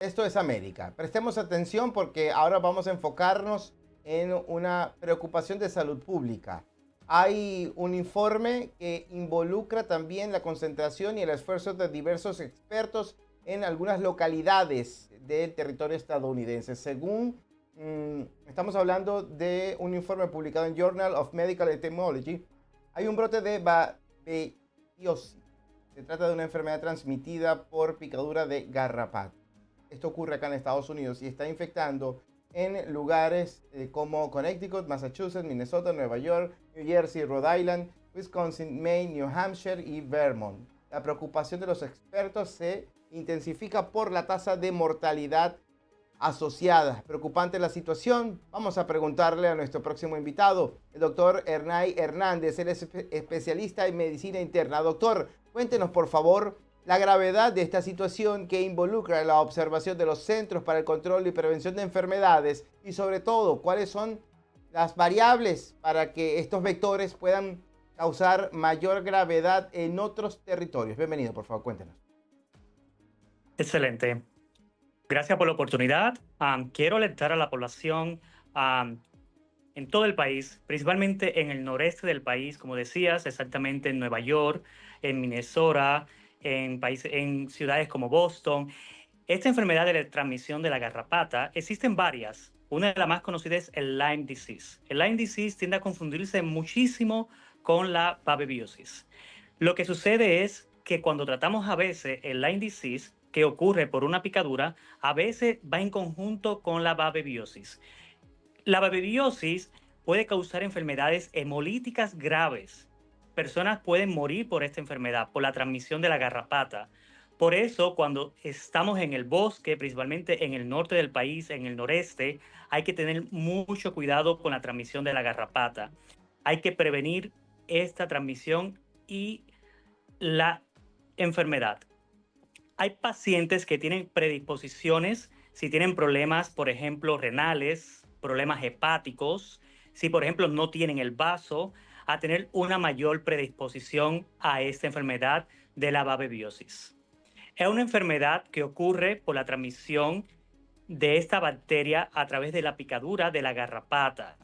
Esto es América. Prestemos atención porque ahora vamos a enfocarnos en una preocupación de salud pública. Hay un informe que involucra también la concentración y el esfuerzo de diversos expertos en algunas localidades del territorio estadounidense. Estamos hablando de un informe publicado en Journal of Medical Epidemiology, hay un brote de babesiosis. Se trata de una enfermedad transmitida por picadura de garrapata. Esto ocurre acá en Estados Unidos y está infectando en lugares como Connecticut, Massachusetts, Minnesota, Nueva York, New Jersey, Rhode Island, Wisconsin, Maine, New Hampshire y Vermont. La preocupación de los expertos se intensifica por la tasa de mortalidad asociada. Preocupante la situación. Vamos a preguntarle a nuestro próximo invitado, el doctor Ernay Hernández. Él es especialista en medicina interna. Doctor, cuéntenos por favor la gravedad de esta situación que involucra la observación de los Centros para el Control y Prevención de Enfermedades y sobre todo cuáles son las variables para que estos vectores puedan causar mayor gravedad en otros territorios. Bienvenido, por favor, cuéntenos. Excelente. Gracias por la oportunidad. Quiero alertar a la población am, en todo el país, principalmente en el noreste del país, como decías, exactamente en Nueva York, en Minnesota, en ciudades como Boston. Esta enfermedad de la transmisión de la garrapata, existen varias. Una de las más conocidas es el Lyme disease. El Lyme disease tiende a confundirse muchísimo con la babebiosis. Lo que sucede es que cuando tratamos a veces el Lyme disease, que ocurre por una picadura, a veces va en conjunto con la babebiosis. La babebiosis puede causar enfermedades hemolíticas graves. Personas pueden morir por esta enfermedad, por la transmisión de la garrapata. Por eso, cuando estamos en el bosque, principalmente en el norte del país, en el noreste, hay que tener mucho cuidado con la transmisión de la garrapata. Hay que prevenir esta transmisión y la enfermedad. Hay pacientes que tienen predisposiciones, si tienen problemas, por ejemplo, renales, problemas hepáticos, si por ejemplo no tienen el vaso, a tener una mayor predisposición a esta enfermedad de la babebiosis. Es una enfermedad que ocurre por la transmisión de esta bacteria a través de la picadura de la garrapata.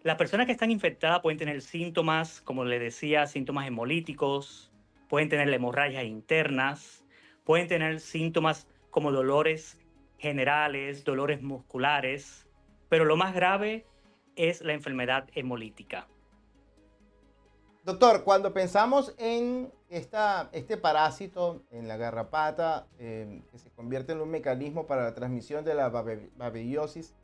Las personas que están infectadas pueden tener síntomas, como le decía, síntomas hemolíticos, pueden tener hemorragias internas, pueden tener síntomas como dolores generales, dolores musculares, pero lo más grave es la enfermedad hemolítica. Doctor, cuando pensamos en este parásito, en la garrapata, que se convierte en un mecanismo para la transmisión de la babesiosis,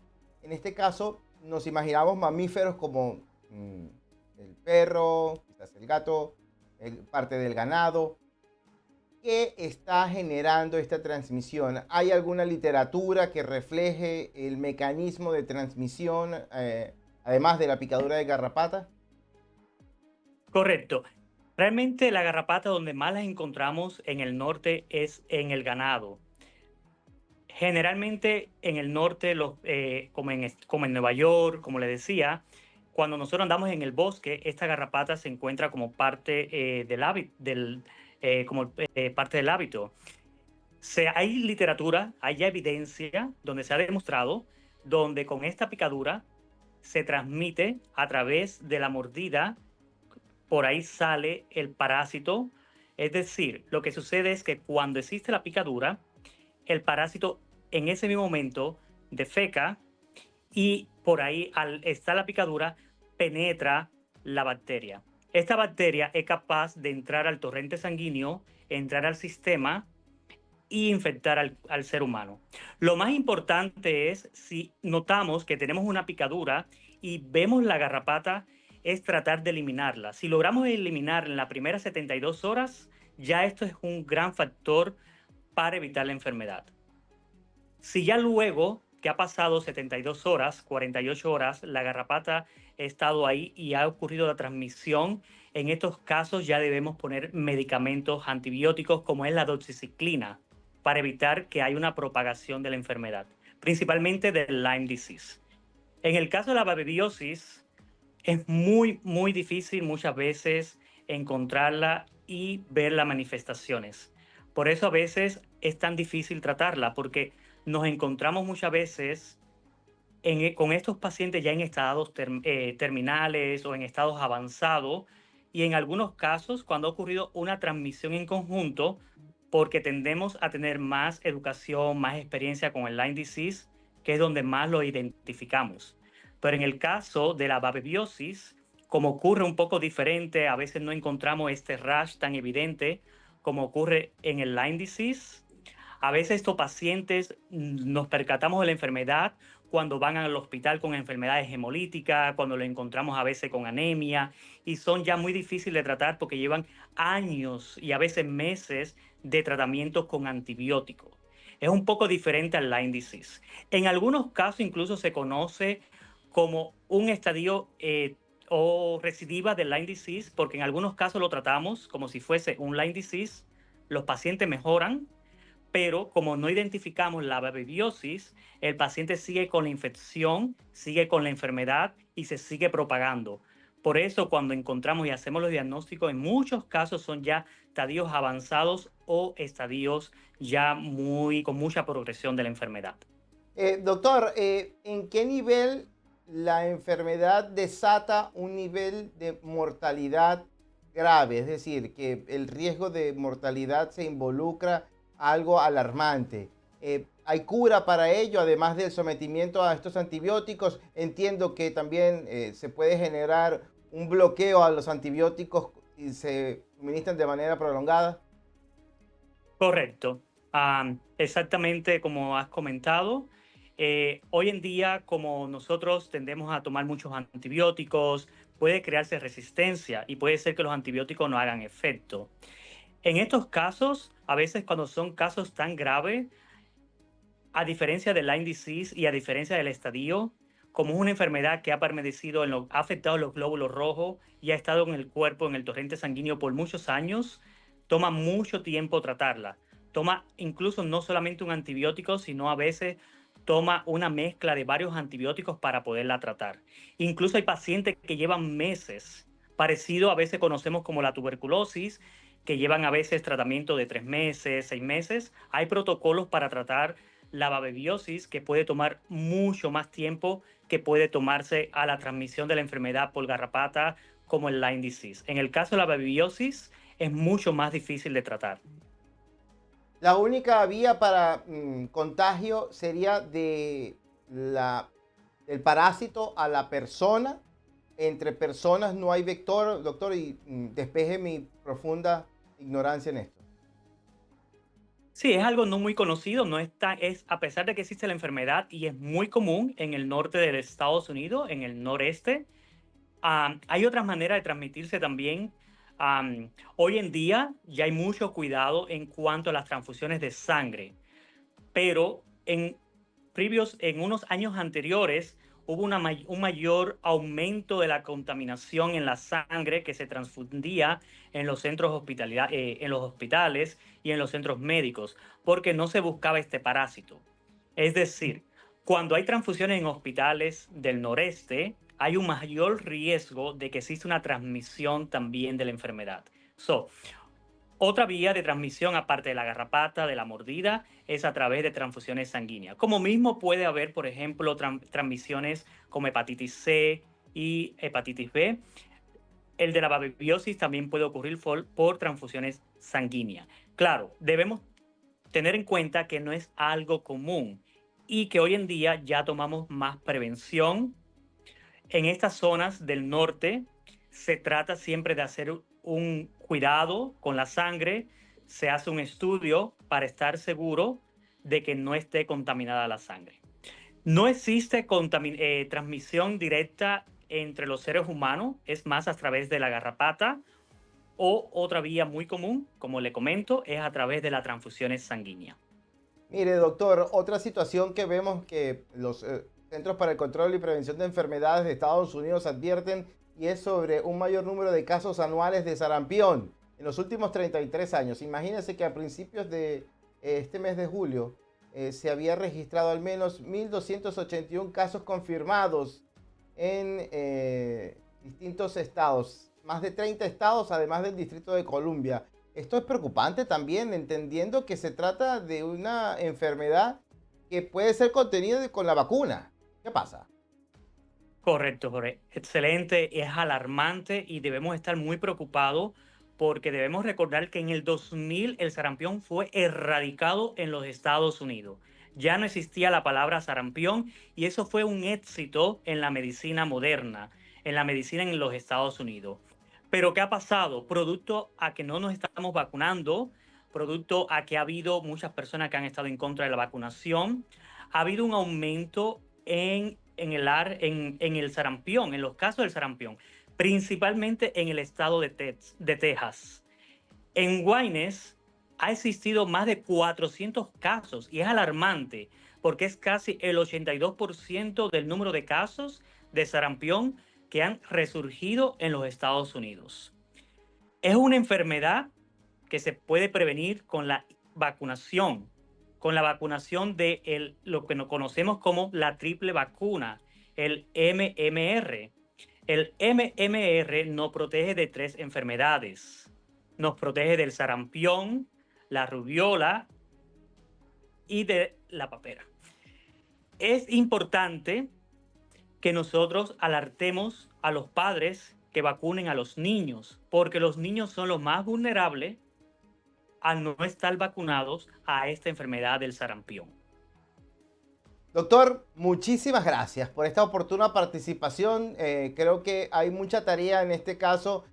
en este caso nos imaginamos mamíferos como el perro, quizás el gato, parte del ganado. ¿Qué está generando esta transmisión? ¿Hay alguna literatura que refleje el mecanismo de transmisión, además de la picadura de garrapata? Correcto. Realmente la garrapata donde más las encontramos en el norte es en el ganado. Generalmente en el norte, como en Nueva York, como le decía, cuando nosotros andamos en el bosque, esta garrapata se encuentra como parte parte del hábito. Hay literatura, hay evidencia donde se ha demostrado, donde con esta picadura se transmite a través de la mordida, por ahí sale el parásito. Es decir, lo que sucede es que cuando existe la picadura, el parásito en ese mismo momento defeca y por ahí, al estar la picadura, penetra la bacteria. Esta bacteria es capaz de entrar al torrente sanguíneo, entrar al sistema y infectar al ser humano. Lo más importante es, si notamos que tenemos una picadura y vemos la garrapata, es tratar de eliminarla. Si logramos eliminar en las primeras 72 horas, ya esto es un gran factor para evitar la enfermedad. Si ya luego que ha pasado 72 horas, 48 horas, la garrapata ha estado ahí y ha ocurrido la transmisión, en estos casos ya debemos poner medicamentos antibióticos como es la doxiciclina para evitar que haya una propagación de la enfermedad, principalmente del Lyme disease. En el caso de la babebiosis, es muy difícil muchas veces encontrarla y ver las manifestaciones. Por eso a veces es tan difícil tratarla, porque nos encontramos muchas veces con estos pacientes ya en estados terminales o en estados avanzados, y en algunos casos cuando ha ocurrido una transmisión en conjunto, porque tendemos a tener más educación, más experiencia con el Lyme disease, que es donde más lo identificamos. Pero en el caso de la babebiosis, como ocurre un poco diferente, a veces no encontramos este rash tan evidente como ocurre en el Lyme disease. A veces estos pacientes nos percatamos de la enfermedad cuando van al hospital con enfermedades hemolíticas, cuando lo encontramos a veces con anemia, y son ya muy difíciles de tratar porque llevan años y a veces meses de tratamiento con antibióticos. Es un poco diferente al Lyme disease. En algunos casos incluso se conoce como un estadio o recidiva del Lyme disease, porque en algunos casos lo tratamos como si fuese un Lyme disease, los pacientes mejoran, pero como no identificamos la babebiosis, el paciente sigue con la infección, sigue con la enfermedad y se sigue propagando. Por eso cuando encontramos y hacemos los diagnósticos, en muchos casos son ya estadios avanzados o estadios ya con mucha progresión de la enfermedad. Doctor, ¿en qué nivel la enfermedad desata un nivel de mortalidad grave? Es decir, que el riesgo de mortalidad se involucra algo alarmante. ¿Hay cura para ello, además del sometimiento a estos antibióticos? Entiendo que también se puede generar un bloqueo a los antibióticos y se suministran de manera prolongada. Correcto. Exactamente como has comentado. Hoy en día, como nosotros tendemos a tomar muchos antibióticos, puede crearse resistencia y puede ser que los antibióticos no hagan efecto. En estos casos, a veces cuando son casos tan graves, a diferencia del Lyme disease y a diferencia del estadio, como es una enfermedad que ha permanecido, ha afectado los glóbulos rojos y ha estado en el cuerpo, en el torrente sanguíneo por muchos años, toma mucho tiempo tratarla. Toma incluso no solamente un antibiótico, sino a veces toma una mezcla de varios antibióticos para poderla tratar. Incluso hay pacientes que llevan meses, parecido a veces conocemos como la tuberculosis, que llevan a veces tratamiento de 3 meses, 6 meses. Hay protocolos para tratar la babebiosis que puede tomar mucho más tiempo que puede tomarse a la transmisión de la enfermedad por garrapata como el Lyme disease. En el caso de la babebiosis es mucho más difícil de tratar. La única vía para contagio sería del parásito a la persona. Entre personas no hay vector, doctor, y despeje mi profunda ignorancia en esto. Sí, es algo no muy conocido, no está, es a pesar de que existe la enfermedad y es muy común en el norte de los Estados Unidos, en el noreste. Hay otras maneras de transmitirse también. Hoy en día ya hay mucho cuidado en cuanto a las transfusiones de sangre, pero en unos años anteriores hubo un mayor aumento de la contaminación en la sangre que se transfundía en los en los hospitales y en los centros médicos, porque no se buscaba este parásito. Es decir, cuando hay transfusiones en hospitales del noreste, hay un mayor riesgo de que exista una transmisión también de la enfermedad. So, otra vía de transmisión, aparte de la garrapata, de la mordida, es a través de transfusiones sanguíneas. Como mismo puede haber, por ejemplo, transmisiones como hepatitis C y hepatitis B. El de la babebiosis también puede ocurrir por transfusiones sanguíneas. Claro, debemos tener en cuenta que no es algo común y que hoy en día ya tomamos más prevención. En estas zonas del norte se trata siempre de hacer un cuidado con la sangre, se hace un estudio para estar seguro de que no esté contaminada la sangre. No existe transmisión directa entre los seres humanos, es más a través de la garrapata, o otra vía muy común, como le comento, es a través de las transfusiones sanguíneas. Mire, doctor, otra situación que vemos que los Centros para el Control y Prevención de Enfermedades de Estados Unidos advierten y es sobre un mayor número de casos anuales de sarampión en los últimos 33 años. Imagínense que a principios de este mes de julio se había registrado al menos 1.281 casos confirmados en distintos estados, más de 30 estados, además del Distrito de Columbia. esto es preocupante también, entendiendo que se trata de una enfermedad que puede ser contenida con la vacuna. ¿Qué pasa? Correcto, Jorge. Excelente, es alarmante y debemos estar muy preocupados porque debemos recordar que en el 2000 el sarampión fue erradicado en los Estados Unidos. Ya no existía la palabra sarampión y eso fue un éxito en la medicina moderna, en la medicina en los Estados Unidos. Pero ¿qué ha pasado? Producto a que no nos estamos vacunando, producto a que ha habido muchas personas que han estado en contra de la vacunación, ha habido un aumento en el sarampión, en los casos del sarampión, principalmente en el estado de Texas. En Guaynes ha existido más de 400 casos y es alarmante porque es casi el 82% del número de casos de sarampión que han resurgido en los Estados Unidos. Es una enfermedad que se puede prevenir con la vacunación de lo que nos conocemos como la triple vacuna, el MMR. El MMR nos protege de 3 enfermedades. Nos protege del sarampión, la rubiola y de la papera. Es importante que nosotros alertemos a los padres que vacunen a los niños, porque los niños son los más vulnerables al no estar vacunados a esta enfermedad del sarampión. Doctor, muchísimas gracias por esta oportuna participación. Creo que hay mucha tarea en este caso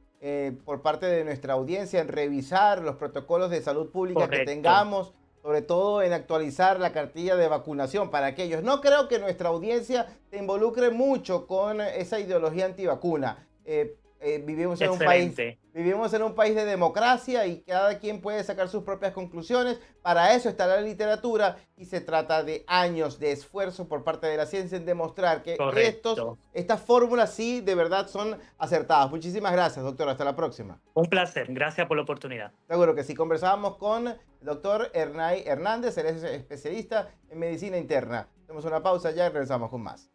por parte de nuestra audiencia en revisar los protocolos de salud pública que Correcto. tengamos, sobre todo en actualizar la cartilla de vacunación para aquellos. No creo que nuestra audiencia se involucre mucho con esa ideología antivacuna. Excelente. Vivimos en un país de democracia y cada quien puede sacar sus propias conclusiones. Para eso está la literatura y se trata de años de esfuerzo por parte de la ciencia en demostrar que Correcto. estas fórmulas sí de verdad son acertadas. Muchísimas gracias, doctor. Hasta la próxima. Un placer. Gracias por la oportunidad. Seguro que sí. Conversábamos con el doctor Ernay Hernández, él es especialista en medicina interna. Hacemos una pausa ya y regresamos con más.